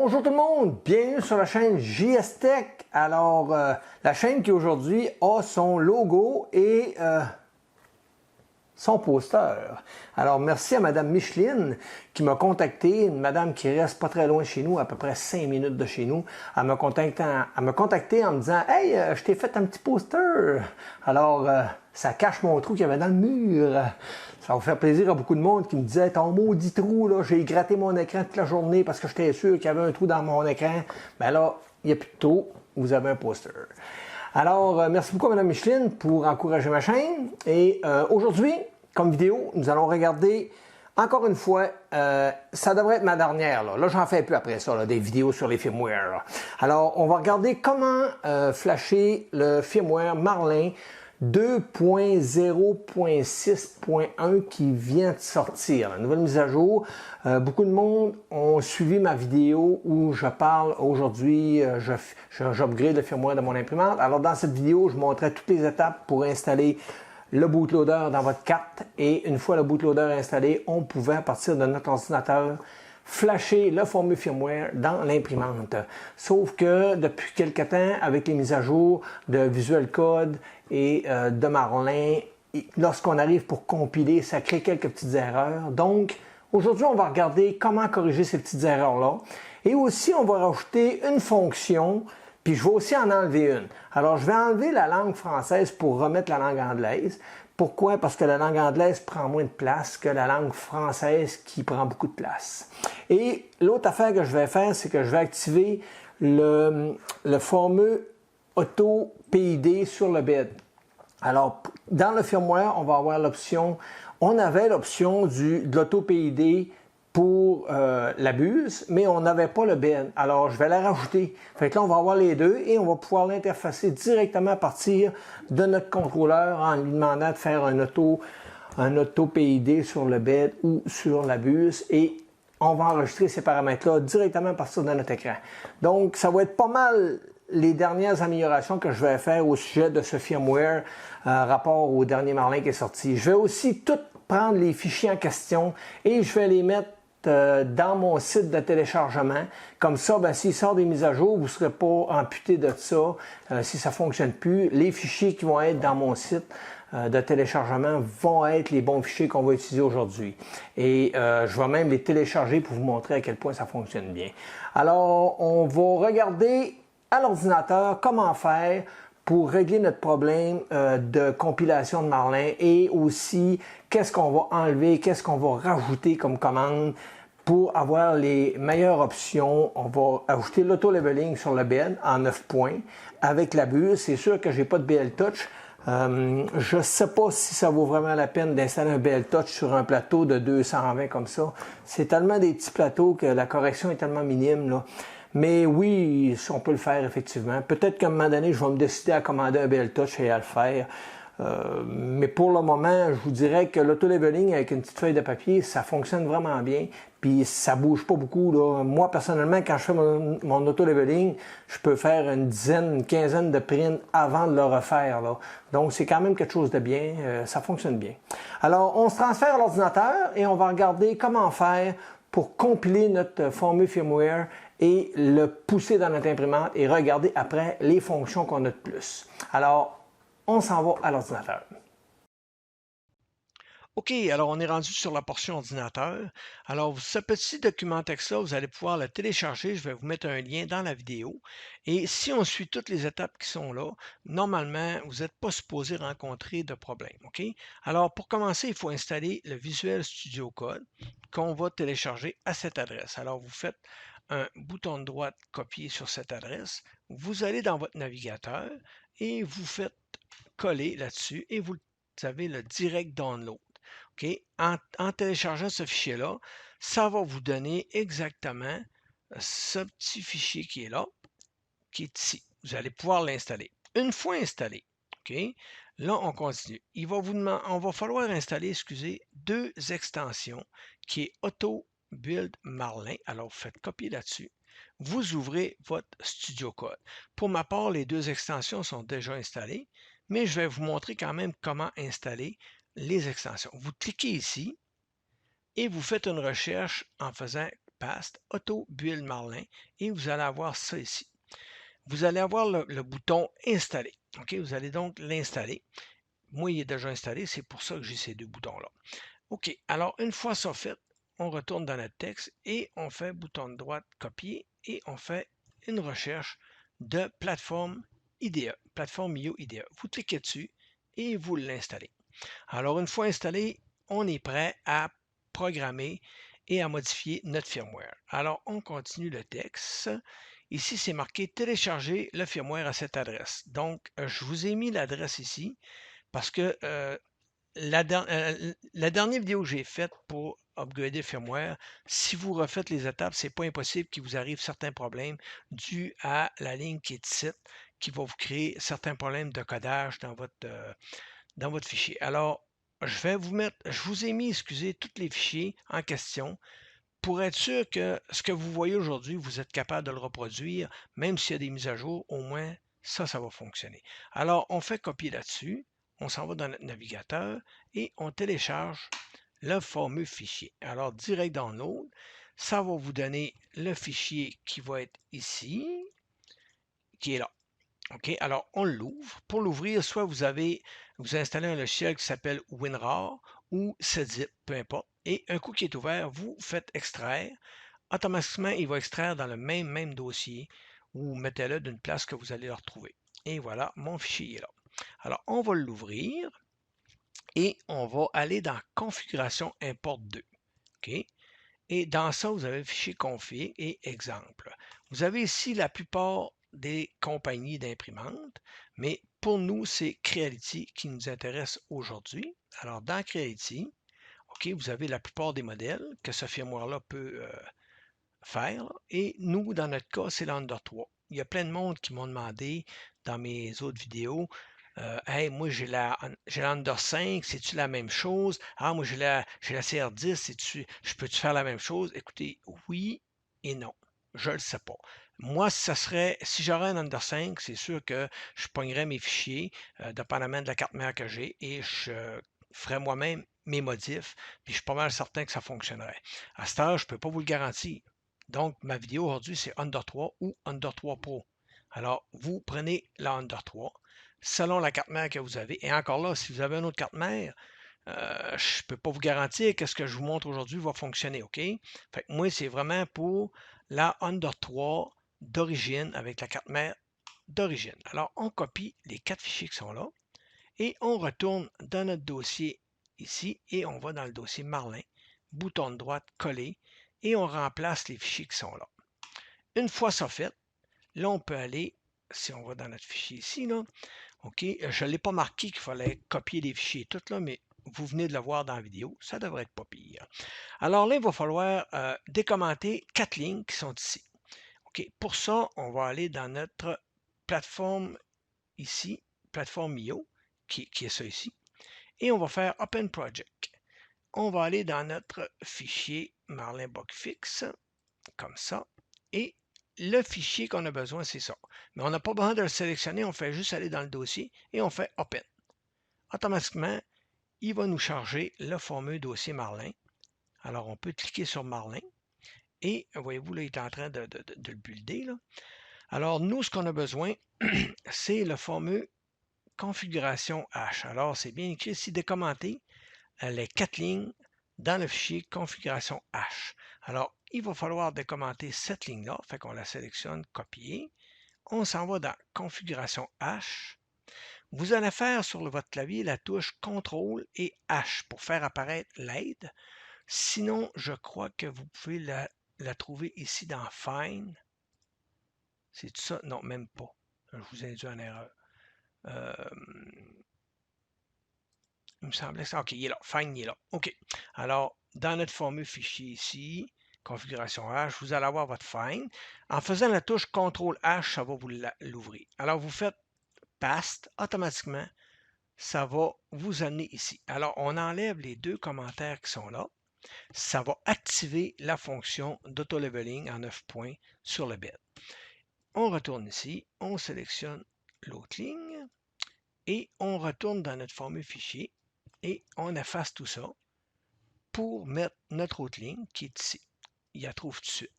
Bonjour tout le monde, bienvenue sur la chaîne JS Tech. Alors, la chaîne qui aujourd'hui a son logo et son poster. Alors, merci à Madame Micheline qui m'a contacté, une madame qui reste pas très loin de chez nous, à peu près 5 minutes de chez nous. Elle m'a contacté en me disant « Hey, je t'ai fait un petit poster. » Alors, ça cache mon trou qu'il y avait dans le mur. Ça va faire plaisir à beaucoup de monde qui me disait « Ton maudit trou, là, j'ai gratté mon écran toute la journée parce que j'étais sûr qu'il y avait un trou dans mon écran. » Ben là, il n'y a plus de trou, vous avez un poster. Alors, merci beaucoup à Mme Micheline pour encourager ma chaîne. Et aujourd'hui, comme vidéo, nous allons regarder, encore une fois, ça devrait être ma dernière. Là j'en fais plus après ça, là, des vidéos sur les firmware. Là. Alors, on va regarder comment flasher le firmware Marlin 2.0.6.1 qui vient de sortir, la nouvelle mise à jour. Beaucoup de monde ont suivi ma vidéo où je parle aujourd'hui, j'upgrade le firmware de mon imprimante. Alors dans cette vidéo, je montrais toutes les étapes pour installer le bootloader dans votre carte et une fois le bootloader installé, on pouvait à partir de notre ordinateur flasher le fameux firmware dans l'imprimante. Sauf que depuis quelque temps, avec les mises à jour de Visual Code et de Marlin, lorsqu'on arrive pour compiler, ça crée quelques petites erreurs. Donc, aujourd'hui, on va regarder comment corriger ces petites erreurs-là. Et aussi, on va rajouter une fonction, puis je vais aussi en enlever une. Alors, je vais enlever la langue française pour remettre la langue anglaise. Pourquoi? Parce que la langue anglaise prend moins de place que la langue française qui prend beaucoup de place. Et l'autre affaire que je vais faire, c'est que je vais activer le fameux Auto PID sur le bed. Alors, dans le firmware, on va avoir l'option, on avait l'option de l'Auto PID pour la buse, mais on n'avait pas le bed. Alors, je vais la rajouter. Fait que là, on va avoir les deux et on va pouvoir l'interfacer directement à partir de notre contrôleur en lui demandant de faire un auto PID sur le bed ou sur la buse et on va enregistrer ces paramètres-là directement à partir de notre écran. Donc, ça va être pas mal les dernières améliorations que je vais faire au sujet de ce firmware rapport au dernier Marlin qui est sorti. Je vais aussi tout prendre les fichiers en question et je vais les mettre dans mon site de téléchargement. Comme ça, ben, s'il sort des mises à jour, vous ne serez pas amputé de ça. Si ça ne fonctionne plus, les fichiers qui vont être dans mon site de téléchargement vont être les bons fichiers qu'on va utiliser aujourd'hui. Et je vais même les télécharger pour vous montrer à quel point ça fonctionne bien. Alors, on va regarder à l'ordinateur comment faire pour régler notre problème de compilation de Marlin et aussi qu'est-ce qu'on va enlever, qu'est-ce qu'on va rajouter comme commande pour avoir les meilleures options. On va ajouter l'auto-leveling sur le bed en 9 points avec la buse. C'est sûr que j'ai pas de BL Touch. Je ne sais pas si ça vaut vraiment la peine d'installer un BL Touch sur un plateau de 220 comme ça. C'est tellement des petits plateaux que la correction est tellement minime, là. Mais oui, on peut le faire effectivement. Peut-être qu'à un moment donné, je vais me décider à commander un BL Touch et à le faire. Mais pour le moment, je vous dirais que l'auto-leveling avec une petite feuille de papier, ça fonctionne vraiment bien. Puis ça bouge pas beaucoup, là. Moi, personnellement, quand je fais mon auto-leveling, je peux faire une dizaine, une quinzaine de prints avant de le refaire, là. Donc, c'est quand même quelque chose de bien. Ça fonctionne bien. Alors, on se transfère à l'ordinateur et on va regarder comment faire pour compiler notre fameux firmware et le pousser dans notre imprimante et regarder après les fonctions qu'on a de plus. Alors, on s'en va à l'ordinateur. OK, alors on est rendu sur la portion ordinateur. Alors, ce petit document texte-là, vous allez pouvoir le télécharger. Je vais vous mettre un lien dans la vidéo. Et si on suit toutes les étapes qui sont là, normalement, vous n'êtes pas supposé rencontrer de problème. OK? Alors, pour commencer, il faut installer le Visual Studio Code qu'on va télécharger à cette adresse. Alors, vous faites un bouton de droite copier sur cette adresse. Vous allez dans votre navigateur et vous faites coller là-dessus et vous avez le direct download. OK? En téléchargeant ce fichier-là, ça va vous donner exactement ce petit fichier qui est là, qui est ici. Vous allez pouvoir l'installer. Une fois installé, OK? Là, on continue. On va falloir installer, excusez, deux extensions qui est Auto Build Marlin. Alors, vous faites copier là-dessus. Vous ouvrez votre Studio Code. Pour ma part, les deux extensions sont déjà installées, mais je vais vous montrer quand même comment installer les extensions. Vous cliquez ici et vous faites une recherche en faisant Past, Auto Build Marlin, et vous allez avoir ça ici. Vous allez avoir le bouton Installer. OK, vous allez donc l'installer. Moi, il est déjà installé, c'est pour ça que j'ai ces deux boutons-là. OK, alors une fois ça fait, on retourne dans notre texte et on fait bouton de droite, copier, et on fait une recherche de plateforme IDEA, plateforme IO IDEA. Vous cliquez dessus et vous l'installez. Alors, une fois installé, on est prêt à programmer et à modifier notre firmware. Alors, on continue le texte. Ici, c'est marqué télécharger le firmware à cette adresse. Donc, je vous ai mis l'adresse ici parce que la dernière vidéo que j'ai faite pour upgrader le firmware, si vous refaites les étapes, c'est pas impossible qu'il vous arrive certains problèmes dus à la ligne qui est ici, qui va vous créer certains problèmes de codage dans votre fichier. Alors, je vous ai mis, excusez, tous les fichiers en question pour être sûr que ce que vous voyez aujourd'hui, vous êtes capable de le reproduire, même s'il y a des mises à jour, au moins ça va fonctionner. Alors, on fait copier là-dessus, on s'en va dans notre navigateur et on télécharge le fameux fichier. Alors, direct download, ça va vous donner le fichier qui va être ici, qui est là. OK, alors on l'ouvre. Pour l'ouvrir, soit vous installez un logiciel qui s'appelle WinRAR ou Setzip, peu importe. Et un coup qui est ouvert, vous faites extraire. Automatiquement, il va extraire dans le même dossier ou mettez-le d'une place que vous allez le retrouver. Et voilà, mon fichier est là. Alors, on va l'ouvrir et on va aller dans Configuration Import 2. OK? Et dans ça, vous avez le fichier config et exemple. Vous avez ici la plupart des compagnies d'imprimantes, mais pour nous, c'est Creality qui nous intéresse aujourd'hui. Alors, dans Creality, OK, vous avez la plupart des modèles que ce firmware-là peut faire. Et nous, dans notre cas, c'est l'Under 3. Il y a plein de monde qui m'ont demandé dans mes autres vidéos, hey, moi j'ai l'Under 5, c'est-tu la même chose? Ah, moi j'ai la CR10, je peux-tu faire la même chose? Écoutez, oui et non. Je ne le sais pas. Moi, si j'aurais un Under 5, c'est sûr que je pognerais mes fichiers, dépendamment de la carte mère que j'ai, et je ferais moi-même mes modifs, puis je suis pas mal certain que ça fonctionnerait. À cette heure, je ne peux pas vous le garantir. Donc, ma vidéo aujourd'hui, c'est Under 3 ou Under 3 Pro. Alors, vous prenez la Under 3 selon la carte mère que vous avez. Et encore là, si vous avez une autre carte mère, je ne peux pas vous garantir que ce que je vous montre aujourd'hui va fonctionner, OK? Fait que moi, c'est vraiment pour la Under 3 d'origine avec la carte mère d'origine. Alors, on copie les 4 fichiers qui sont là et on retourne dans notre dossier ici et on va dans le dossier Marlin, bouton de droite, coller et on remplace les fichiers qui sont là. Une fois ça fait, là, on peut aller, si on va dans notre fichier ici, là, OK, je ne l'ai pas marqué qu'il fallait copier les fichiers tout là, mais vous venez de le voir dans la vidéo, ça devrait être pas pire. Alors là, il va falloir décommenter 4 lignes qui sont ici. OK, pour ça, on va aller dans notre plateforme ici, plateforme IO, qui est ça ici, et on va faire Open Project. On va aller dans notre fichier Marlin Bugfix, comme ça, et le fichier qu'on a besoin, c'est ça. Mais on n'a pas besoin de le sélectionner, on fait juste aller dans le dossier et on fait Open. Automatiquement, il va nous charger le fameux dossier Marlin. Alors, on peut cliquer sur Marlin et voyez-vous, là, il est en train de le builder. Là. Alors, nous, ce qu'on a besoin, c'est le fameux configuration H. Alors, c'est bien écrit ici, décommenter les 4 lignes dans le fichier configuration H. Alors, il va falloir décommenter cette ligne-là, fait qu'on la sélectionne, copier. On s'en va dans configuration H. Vous allez faire sur votre clavier la touche CTRL et H pour faire apparaître l'aide. Sinon, je crois que vous pouvez la trouver ici dans Find. C'est tout ça? Non, même pas. Je vous ai induit en erreur. Il me semblait ça. OK, il est là. Find, il est là. OK. Alors, dans notre fameux fichier ici, configuration H, vous allez avoir votre Find. En faisant la touche CTRL H, ça va vous l'ouvrir. Alors, vous faites Past, automatiquement, ça va vous amener ici. Alors, on enlève les deux commentaires qui sont là. Ça va activer la fonction d'auto-leveling en 9 points sur le bed. On retourne ici, on sélectionne l'autre ligne et on retourne dans notre fameux fichier et on efface tout ça pour mettre notre autre ligne qui est ici. il la trouve tout de suite.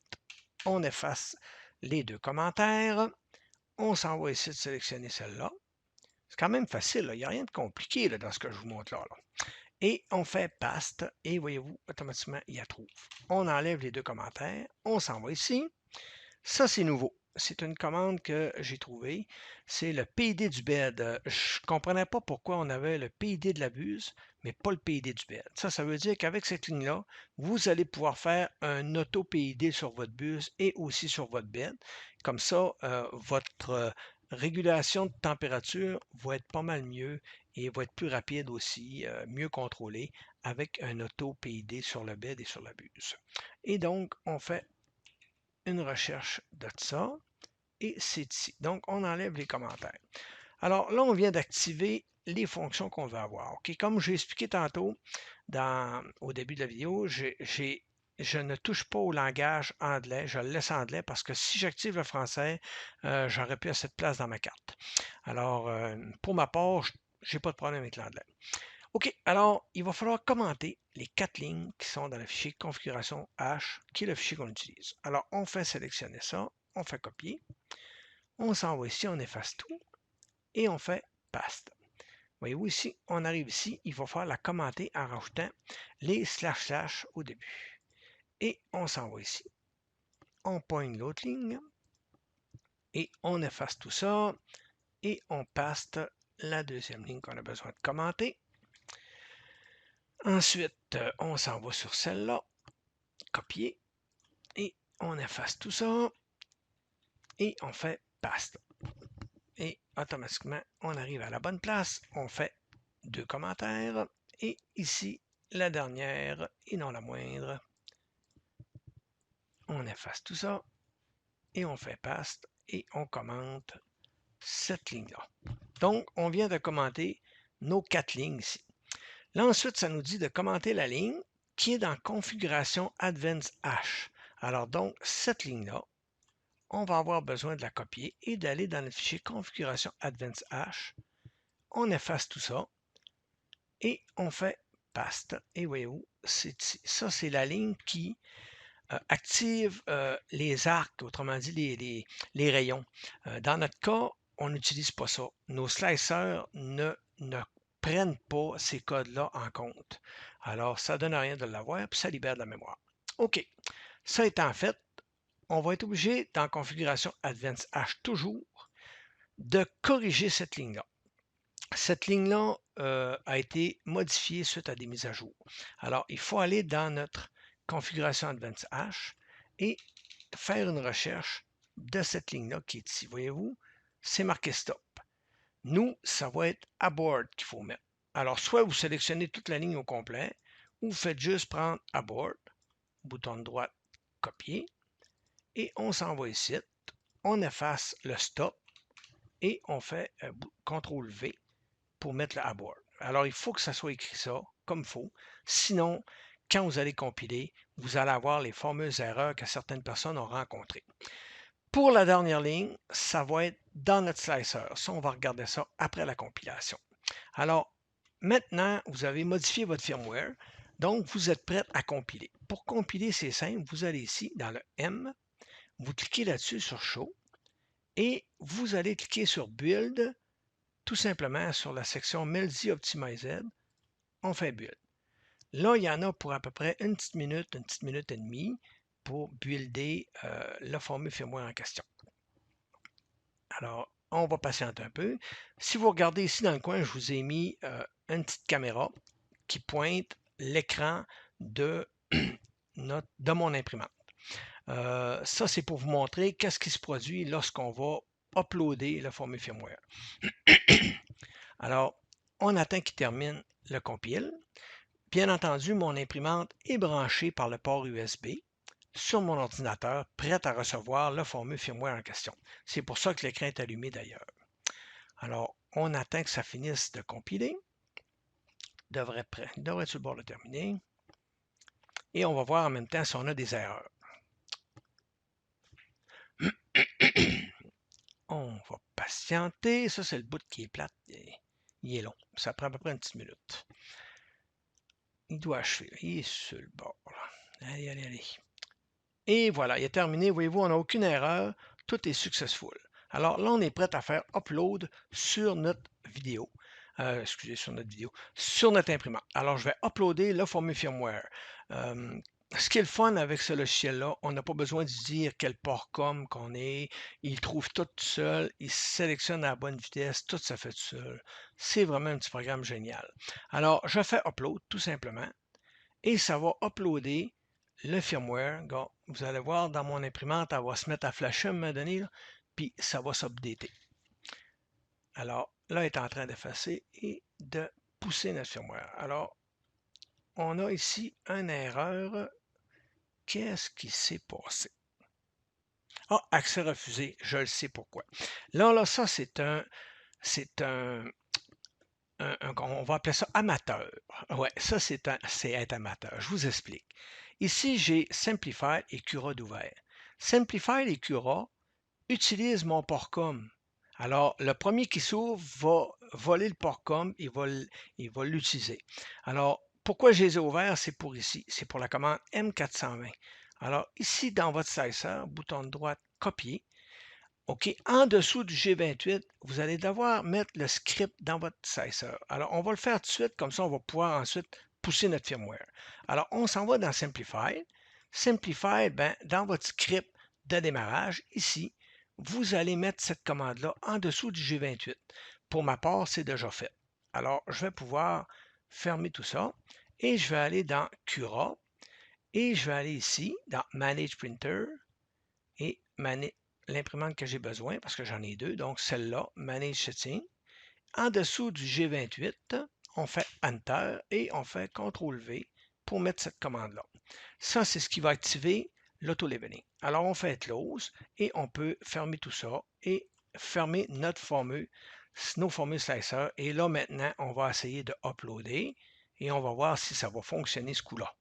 On efface les deux commentaires. On s'en va ici de sélectionner celle-là. C'est quand même facile, il n'y a rien de compliqué là, dans ce que je vous montre là. Et on fait paste et voyez-vous, automatiquement, il la trouve. On enlève les deux commentaires. On s'en va ici. Ça, c'est nouveau. C'est une commande que j'ai trouvée. C'est le PID du bed. Je ne comprenais pas pourquoi on avait le PID de la buse, mais pas le PID du bed. Ça veut dire qu'avec cette ligne-là, vous allez pouvoir faire un auto-PID sur votre buse et aussi sur votre bed. Comme ça, votre régulation de température va être pas mal mieux et va être plus rapide aussi, mieux contrôlée avec un auto-PID sur le bed et sur la buse. Et donc, on fait une recherche de ça et c'est ici. Donc, on enlève les commentaires. Alors là, on vient d'activer les fonctions qu'on veut avoir. OK? Comme j'ai expliqué tantôt au début de la vidéo, je ne touche pas au langage anglais, je le laisse anglais parce que si j'active le français, j'aurais plus assez de place dans ma carte. Alors, pour ma part, je n'ai pas de problème avec l'anglais. OK, alors il va falloir commenter les 4 lignes qui sont dans le fichier configuration H, qui est le fichier qu'on utilise. Alors, on fait sélectionner ça, on fait copier, on s'en va ici, on efface tout, et on fait paste. Voyez-vous ici, on arrive ici, il va falloir la commenter en rajoutant les // au début. Et on s'en va ici, on pointe l'autre ligne, et on efface tout ça, et on paste la deuxième ligne qu'on a besoin de commenter. Ensuite, on s'en va sur celle-là, copier, et on efface tout ça, et on fait paste. Et automatiquement, on arrive à la bonne place, on fait 2 commentaires, et ici, la dernière, et non la moindre, on efface tout ça, et on fait paste, et on commente cette ligne-là. Donc, on vient de commenter nos 4 lignes ici. Là, ensuite, ça nous dit de commenter la ligne qui est dans configuration Advanced H. Alors donc, cette ligne-là, on va avoir besoin de la copier et d'aller dans le fichier configuration Advanced H. On efface tout ça et on fait paste. Et voyez-vous, ça c'est la ligne qui active les arcs, autrement dit les rayons. Dans notre cas, on n'utilise pas ça. Nos slicers ne prennent pas ces codes-là en compte. Alors, ça ne donne rien de l'avoir, puis ça libère de la mémoire. OK. Ça étant fait, on va être obligé, dans configuration Advanced H toujours, de corriger cette ligne-là. Cette ligne-là a été modifiée suite à des mises à jour. Alors, il faut aller dans notre configuration Advanced H et faire une recherche de cette ligne-là qui est ici. Voyez-vous, c'est marqué stop. Nous, ça va être abort qu'il faut mettre. Alors, soit vous sélectionnez toute la ligne au complet, ou vous faites juste prendre abort, bouton de droite, copier, et on s'en va ici, on efface le stop, et on fait CTRL V pour mettre le abort. Alors, il faut que ça soit écrit ça, comme il faut. Sinon, quand vous allez compiler, vous allez avoir les fameuses erreurs que certaines personnes ont rencontrées. Pour la dernière ligne, ça va être dans notre slicer. Ça, on va regarder ça après la compilation. Alors, maintenant, vous avez modifié votre firmware, donc vous êtes prêt à compiler. Pour compiler, c'est simple, vous allez ici dans le M, vous cliquez là-dessus sur Show, et vous allez cliquer sur Build, tout simplement sur la section Melody Optimized, on fait Build. Là, il y en a pour à peu près une petite minute et demie pour builder le fameux firmware en question. Alors, on va patienter un peu. Si vous regardez ici dans le coin, je vous ai mis une petite caméra qui pointe l'écran de mon imprimante. Ça, c'est pour vous montrer qu'est-ce qui se produit lorsqu'on va uploader le fameux firmware. Alors, on attend qu'il termine le compile. Bien entendu, mon imprimante est branchée par le port USB sur mon ordinateur, prête à recevoir le fameux firmware en question. C'est pour ça que l'écran est allumé d'ailleurs. Alors, on attend que ça finisse de compiler. Il devrait être sur le bord de terminer. Et on va voir en même temps si on a des erreurs. On va patienter. Ça, c'est le bout qui est plate. Il est long. Ça prend à peu près une petite minute. Il doit achever. Il est sur le bord. Allez, allez, allez. Et voilà, il est terminé. Voyez-vous, on n'a aucune erreur. Tout est successful. Alors là, on est prêt à faire upload sur notre vidéo. Excusez, sur notre imprimante. Alors, je vais uploader le format firmware. Ce qui est le fun avec ce logiciel-là, on n'a pas besoin de dire quel port com qu'on est. Il trouve tout seul, il sélectionne à la bonne vitesse, tout ça fait tout seul. C'est vraiment un petit programme génial. Alors, je fais upload tout simplement et ça va uploader le firmware. Vous allez voir dans mon imprimante, elle va se mettre à flasher à un moment donné, là, puis ça va s'updater. Alors, là, elle est en train d'effacer et de pousser notre firmware. Alors, on a ici une erreur. Qu'est-ce qui s'est passé? Ah, accès refusé, je le sais pourquoi. Là, ça, c'est on va appeler ça amateur. Ouais, ça, c'est être amateur. Je vous explique. Ici, j'ai Simplified et Cura d'ouvert. Simplified et Cura utilisent mon port com. Alors, le premier qui s'ouvre va voler le port com, il va l'utiliser. Alors, pourquoi je les ai ouverts? C'est pour ici. C'est pour la commande M420. Alors, ici, dans votre slicer, bouton de droite, copier. OK, en dessous du G28, vous allez devoir mettre le script dans votre slicer. Alors, on va le faire tout de suite, comme ça, on va pouvoir ensuite pousser notre firmware. Alors, on s'en va dans Simplify. Simplify, dans votre script de démarrage, ici, vous allez mettre cette commande-là en dessous du G28. Pour ma part, c'est déjà fait. Alors, je vais pouvoir fermer tout ça et je vais aller dans Cura et je vais aller ici dans Manage Printer et l'imprimante que j'ai besoin, parce que j'en ai deux, donc celle-là, Manage Setting. En dessous du G28, on fait Enter et on fait CTRL-V pour mettre cette commande-là. Ça, c'est ce qui va activer l'auto-leveling. Alors, on fait Close et on peut fermer tout ça et fermer nos fameux slicers. Et là, maintenant, on va essayer de uploader et on va voir si ça va fonctionner ce coup-là.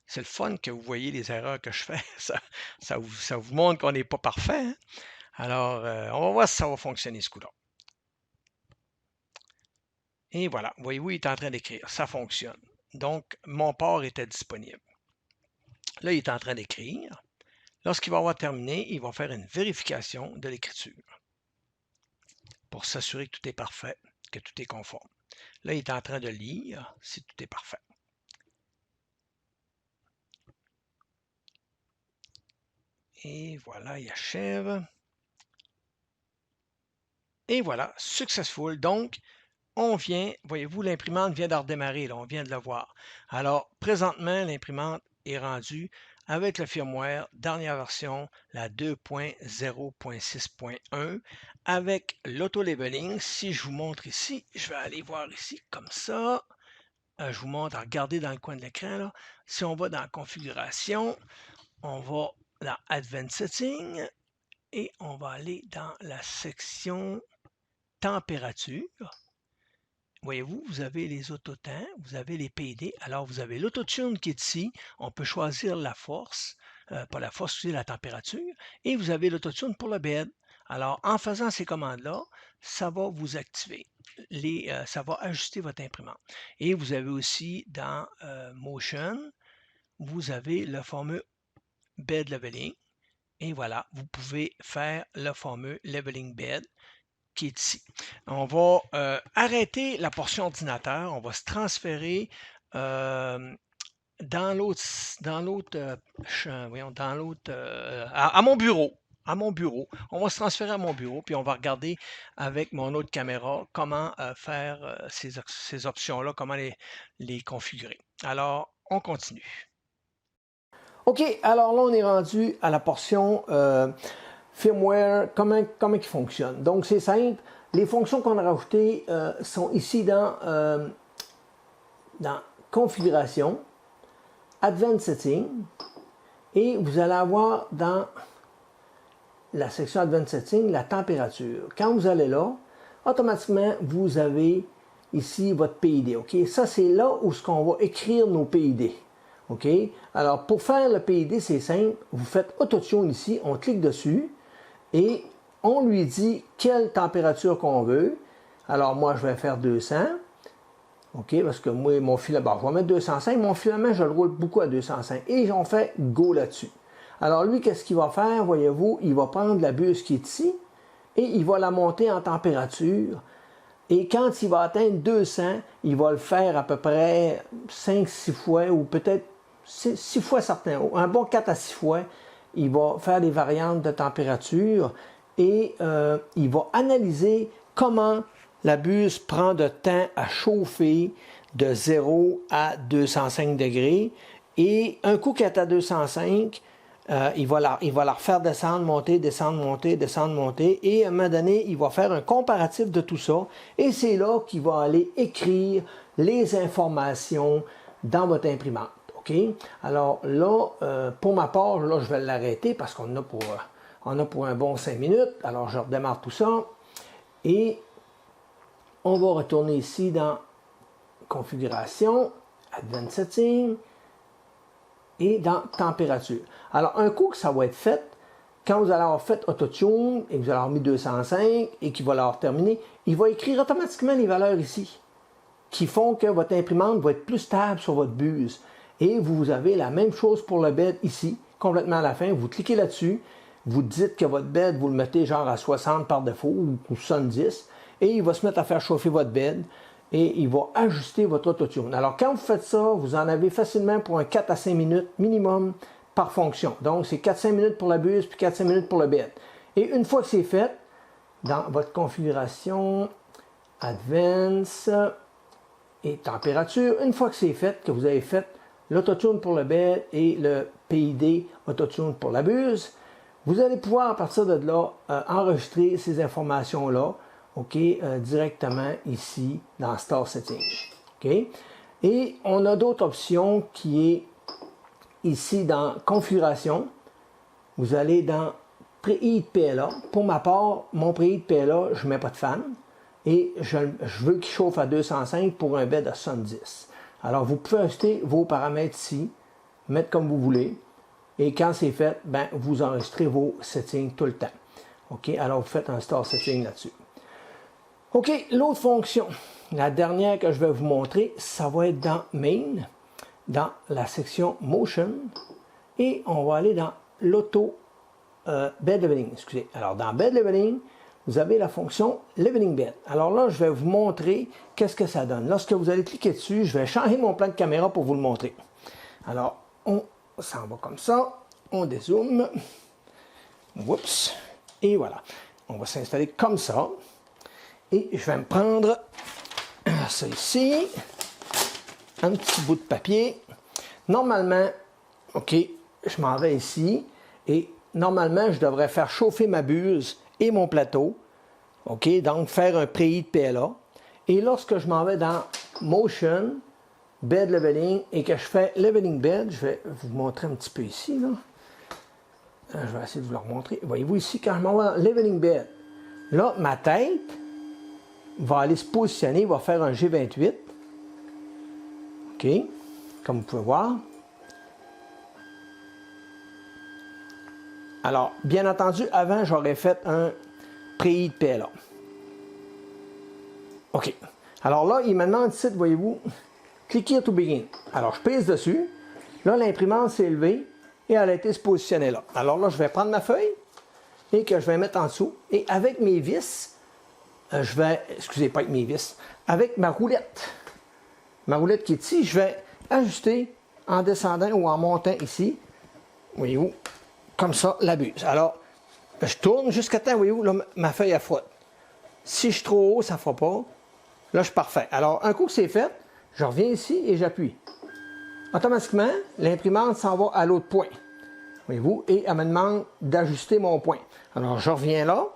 C'est le fun que vous voyez les erreurs que je fais. Ça vous montre qu'on n'est pas parfait. Hein? Alors, on va voir si ça va fonctionner ce coup-là. Et voilà, voyez-vous, il est en train d'écrire. Ça fonctionne. Donc, mon port était disponible. Là, il est en train d'écrire. Lorsqu'il va avoir terminé, il va faire une vérification de l'écriture pour s'assurer que tout est parfait, que tout est conforme. Là, il est en train de lire si tout est parfait. Et voilà, il achève. Et voilà, successful. Donc, on vient, voyez-vous, l'imprimante vient de redémarrer, là, on vient de le voir. Alors, présentement, l'imprimante est rendue avec le firmware, dernière version, la 2.0.6.1, avec l'auto-labeling. Si je vous montre ici, je vais aller voir ici, comme ça. Je vous montre, regardez dans le coin de l'écran, là. Si on va dans Configuration, on va dans Advanced Settings et on va aller dans la section Température. Voyez-vous, vous avez les autotents, vous avez les PD. Alors, vous avez l'autotune qui est ici. On peut choisir la force, pas la force, c'est la température. Et vous avez l'autotune pour le bed. Alors, en faisant ces commandes-là, ça va vous activer. Ça va ajuster votre imprimante. Et vous avez aussi dans Motion, vous avez le fameux bed leveling. Et voilà, vous pouvez faire le fameux leveling bed qui est ici. On va arrêter la portion ordinateur, on va se transférer à mon bureau. À mon bureau. On va se transférer à mon bureau, puis on va regarder avec mon autre caméra comment faire ces options-là, comment les configurer. Alors, on continue. OK, alors là, on est rendu à la portion firmware, comment il fonctionne. Donc, c'est simple. Les fonctions qu'on a rajoutées sont ici dans Configuration, Advanced Settings, et vous allez avoir dans la section Advanced Settings la température. Quand vous allez là, automatiquement, vous avez ici votre PID. OK? Ça, c'est là où on va écrire nos PID. OK? Alors, pour faire le PID, c'est simple. Vous faites Autotune ici, on clique dessus et on lui dit quelle température qu'on veut. Alors, moi, je vais faire 200. OK, parce que moi, mon filament, je vais mettre 205, mon filament, je le roule beaucoup à 205. Et on fait go là-dessus. Alors lui, qu'est-ce qu'il va faire, voyez-vous? Il va prendre la buse qui est ici et il va la monter en température. Et quand il va atteindre 200, il va le faire à peu près 5-6 fois ou peut-être 6 fois certains. Un bon 4 à 6 fois, il va faire des variantes de température et il va analyser comment la buse prend de temps à chauffer de 0 à 205 degrés. Et un coup qu'elle est à 205, il va la refaire descendre, monter, descendre, monter, descendre, monter. Et à un moment donné, il va faire un comparatif de tout ça. Et c'est là qu'il va aller écrire les informations dans votre imprimante. OK? Alors là, pour ma part, là, je vais l'arrêter parce qu'on a pour un bon 5 minutes. Alors, je redémarre tout ça. Et on va retourner ici dans Configuration, Advanced Setting et dans Température. Alors, un coup que ça va être fait, quand vous allez avoir fait Auto-Tune et que vous allez avoir mis 205 et qu'il va l'avoir terminé, il va écrire automatiquement les valeurs ici qui font que votre imprimante va être plus stable sur votre buse. Et vous avez la même chose pour le bed ici, complètement à la fin. Vous cliquez là-dessus, vous dites que votre bed, vous le mettez genre à 60 par défaut ou 70 et il va se mettre à faire chauffer votre bed et il va ajuster votre Auto-Tune. Alors, quand vous faites ça, vous en avez facilement pour un 4 à 5 minutes minimum par fonction. Donc, c'est 4-5 minutes pour la buse puis 4-5 minutes pour le bed. Et une fois que c'est fait, dans votre configuration, Advance et Température, une fois que c'est fait, que vous avez fait l'Auto-Tune pour le bed et le PID Auto-Tune pour la buse, vous allez pouvoir, à partir de là, enregistrer ces informations-là, OK, directement ici dans Start Settings. OK? Et on a d'autres options qui est ici dans Configuration. Vous allez dans Preheat PLA. Pour ma part, mon Preheat PLA, je ne mets pas de fan. Et je veux qu'il chauffe à 205 pour un bed à 70. Alors, vous pouvez ajuster vos paramètres ici, mettre comme vous voulez. Et quand c'est fait, ben, vous enregistrez vos settings tout le temps. OK? Alors, vous faites un Start Setting là-dessus. OK, l'autre fonction, la dernière que je vais vous montrer, ça va être dans Main, dans la section Motion, et on va aller dans l'Auto Bed Leveling. Excusez. Alors, dans Bed Leveling, vous avez la fonction Leveling Bed. Alors là, je vais vous montrer qu'est-ce que ça donne. Lorsque vous allez cliquer dessus, je vais changer mon plan de caméra pour vous le montrer. Alors, on s'en va comme ça, on dézoome, oups, et voilà. On va s'installer comme ça. Et je vais me prendre ça ici, un petit bout de papier. Normalement, OK, je m'en vais ici et normalement, je devrais faire chauffer ma buse et mon plateau. OK, donc faire un Preheat PLA. Et lorsque je m'en vais dans Motion, Bed Leveling et que je fais Leveling Bed, je vais vous montrer un petit peu ici. Là. Je vais essayer de vous le remontrer. Voyez-vous ici, quand je m'en vais dans Leveling Bed, là, ma tête va aller se positionner, va faire un G28. OK, comme vous pouvez voir. Alors, bien entendu, avant, j'aurais fait un Preheat PLA. OK. Alors là, il me demande ici, voyez-vous, click here to begin. Alors, je pèse dessus. Là, l'imprimante s'est élevée et elle a été se positionner là. Alors là, je vais prendre ma feuille et que je vais mettre en dessous. Et avec mes vis, je vais, excusez, pas avec mes vis, avec ma roulette qui est ici, je vais ajuster en descendant ou en montant ici, voyez-vous, comme ça, la buse. Alors, je tourne jusqu'à temps, voyez-vous, là, ma feuille elle frotte. Si je suis trop haut, ça ne fera pas. Là, je suis parfait. Alors, un coup que c'est fait, je reviens ici et j'appuie. Automatiquement, l'imprimante s'en va à l'autre point. Voyez-vous, et elle me demande d'ajuster mon point. Alors, je reviens là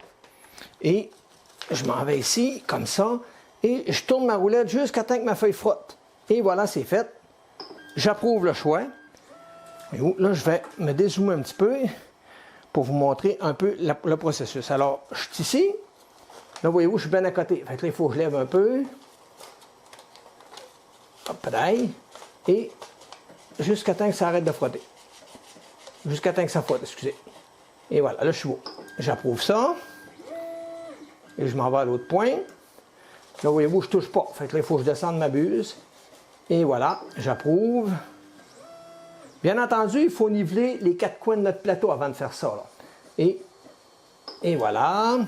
et je m'en vais ici, comme ça, et je tourne ma roulette jusqu'à temps que ma feuille frotte. Et voilà, c'est fait. J'approuve le choix. Voyez-vous, là, je vais me dézoomer un petit peu pour vous montrer un peu le processus. Alors, je suis ici. Là, voyez-vous, je suis bien à côté. Fait que là, il faut que je lève un peu. Hop, d'ail. Et jusqu'à temps que ça arrête de frotter. Jusqu'à temps que ça frotte, excusez. Et voilà, là, je suis beau. J'approuve ça. Et je m'en vais à l'autre point. Là, voyez-vous, je ne touche pas. Fait que là, il faut que je descende ma buse. Et voilà, j'approuve. Bien entendu, il faut niveler les 4 coins de notre plateau avant de faire ça. Là. Et voilà.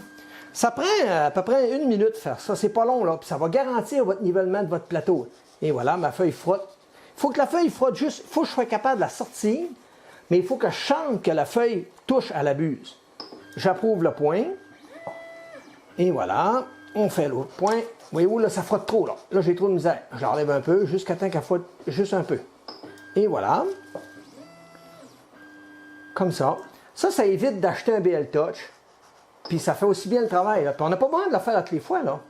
Ça prend à peu près 1 minute de faire ça. C'est pas long, là. Puis ça va garantir votre nivellement de votre plateau. Et voilà, ma feuille frotte. Il faut que la feuille frotte juste. Il faut que je sois capable de la sortir. Mais il faut que je chante que la feuille touche à la buse. J'approuve le point. Et voilà. On fait l'autre point. Voyez-vous, là, ça frotte trop. Là, j'ai trop de misère. Je l'enlève un peu jusqu'à temps qu'elle frotte juste un peu. Et voilà. Comme ça. Ça évite d'acheter un BL Touch. Puis ça fait aussi bien le travail. Là. Puis on n'a pas besoin de le faire à toutes les fois. Là.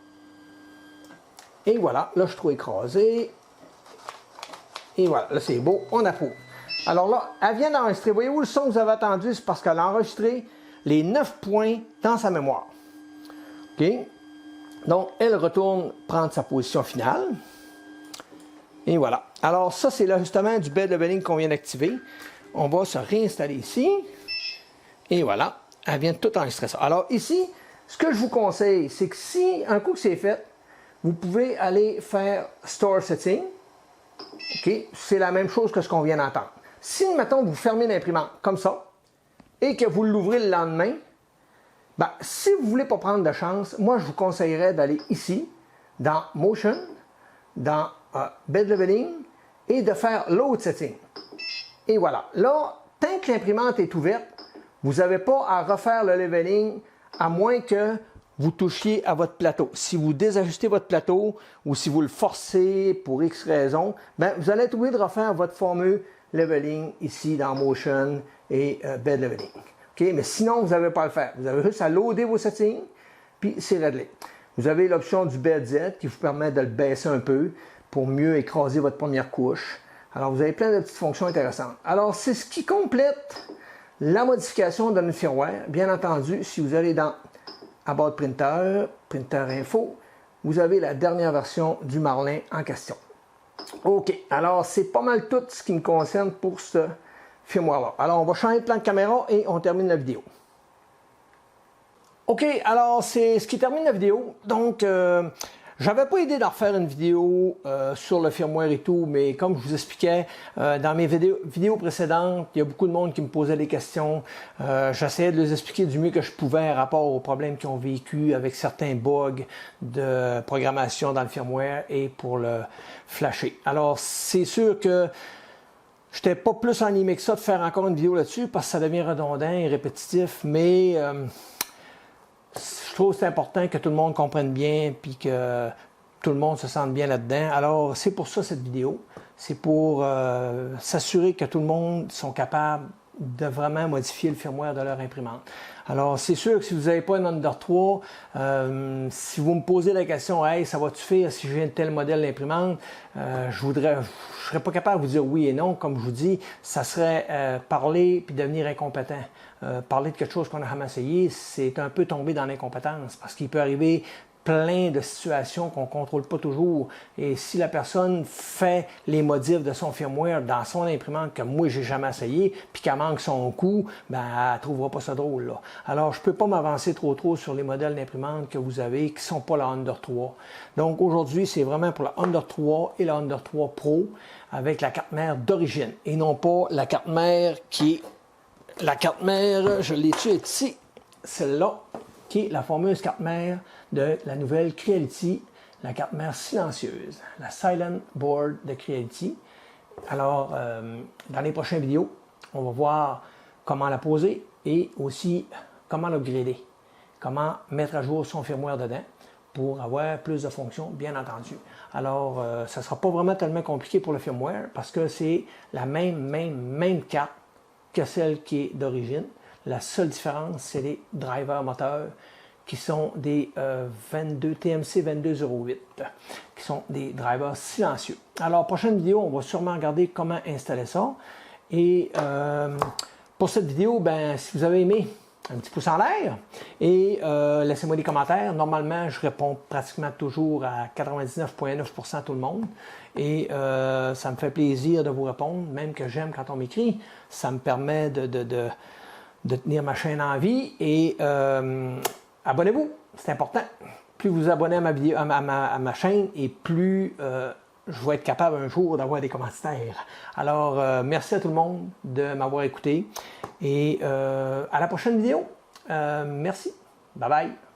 Et voilà. Là, je suis trop écrasé. Et voilà. Là, c'est beau. On approuve. Alors là, elle vient d'enregistrer. Voyez-vous le son que vous avez entendu? C'est parce qu'elle a enregistré les 9 points dans sa mémoire. OK? Donc, elle retourne prendre sa position finale. Et voilà. Alors, ça, c'est l'ajustement du bed leveling qu'on vient d'activer. On va se réinstaller ici. Et voilà. Elle vient de tout enregistrer ça. Alors, ici, ce que je vous conseille, c'est que si, un coup que c'est fait, vous pouvez aller faire Store Setting. OK? C'est la même chose que ce qu'on vient d'entendre. Si, mettons, vous fermez l'imprimante comme ça et que vous l'ouvrez le lendemain, ben, si vous ne voulez pas prendre de chance, moi, je vous conseillerais d'aller ici, dans Motion, dans Bed Leveling, et de faire Load Setting. Et voilà. Là, tant que l'imprimante est ouverte, vous n'avez pas à refaire le leveling, à moins que vous touchiez à votre plateau. Si vous désajustez votre plateau, ou si vous le forcez pour X raison, ben, vous allez être obligé de refaire votre fameux leveling ici dans Motion et Bed Leveling. Okay? Mais sinon, vous n'avez pas à le faire. Vous avez juste à loader vos settings, puis c'est réglé. Vous avez l'option du Bed Z qui vous permet de le baisser un peu pour mieux écraser votre première couche. Alors, vous avez plein de petites fonctions intéressantes. Alors, c'est ce qui complète la modification de notre firmware. Bien entendu, si vous allez dans About Printer, Printer Info, vous avez la dernière version du Marlin en question. OK, alors c'est pas mal tout ce qui me concerne pour ce firmware-là. Alors, on va changer de plan de caméra et on termine la vidéo. OK, alors c'est ce qui termine la vidéo. Donc, j'avais pas idée d'en refaire une vidéo sur le firmware et tout, mais comme je vous expliquais dans mes vidéos précédentes, il y a beaucoup de monde qui me posait des questions. J'essayais de les expliquer du mieux que je pouvais par rapport aux problèmes qu'ils ont vécu avec certains bugs de programmation dans le firmware et pour le flasher. Alors, c'est sûr que je n'étais pas plus animé que ça de faire encore une vidéo là-dessus parce que ça devient redondant et répétitif, mais je trouve que c'est important que tout le monde comprenne bien et que tout le monde se sente bien là-dedans. Alors, c'est pour ça cette vidéo. C'est pour s'assurer que tout le monde sont capables de vraiment modifier le firmware de leur imprimante. Alors, c'est sûr que si vous n'avez pas une Under 3, si vous me posez la question « Hey, ça va-tu faire si j'ai un tel modèle d'imprimante? » je ne serais pas capable de vous dire oui et non. Comme je vous dis, ça serait parler puis devenir incompétent. Parler de quelque chose qu'on a jamais essayé, c'est un peu tomber dans l'incompétence parce qu'il peut arriver plein de situations qu'on ne contrôle pas toujours. Et si la personne fait les modifs de son firmware dans son imprimante que moi j'ai jamais essayé, puis qu'elle manque son coup, ben elle ne trouvera pas ça drôle. Là. Alors je ne peux pas m'avancer trop sur les modèles d'imprimante que vous avez qui ne sont pas la Under 3. Donc aujourd'hui, c'est vraiment pour la Under 3 et la Under 3 Pro avec la carte mère d'origine et non pas la carte mère qui est la carte mère, je l'ai tuée ici, celle-là, qui est la fameuse carte mère de la nouvelle Creality, la carte mère silencieuse, la Silent Board de Creality. Alors, dans les prochaines vidéos, on va voir comment la poser et aussi comment l'upgrader, comment mettre à jour son firmware dedans pour avoir plus de fonctions, bien entendu. Alors, ça ne sera pas vraiment tellement compliqué pour le firmware parce que c'est la même carte que celle qui est d'origine. La seule différence, c'est les drivers moteurs qui sont des TMC 2208, qui sont des drivers silencieux. Alors, prochaine vidéo, on va sûrement regarder comment installer ça. Et pour cette vidéo, ben, si vous avez aimé, un petit pouce en l'air et laissez-moi des commentaires. Normalement, je réponds pratiquement toujours à 99,9% à tout le monde et ça me fait plaisir de vous répondre, même que j'aime quand on m'écrit. Ça me permet de tenir ma chaîne en vie et abonnez-vous, c'est important. plus vous vous abonnez à ma vidéo, à ma chaîne, et plus je vais être capable un jour d'avoir des commentaires. Alors, merci à tout le monde de m'avoir écouté et à la prochaine vidéo. Merci. Bye bye.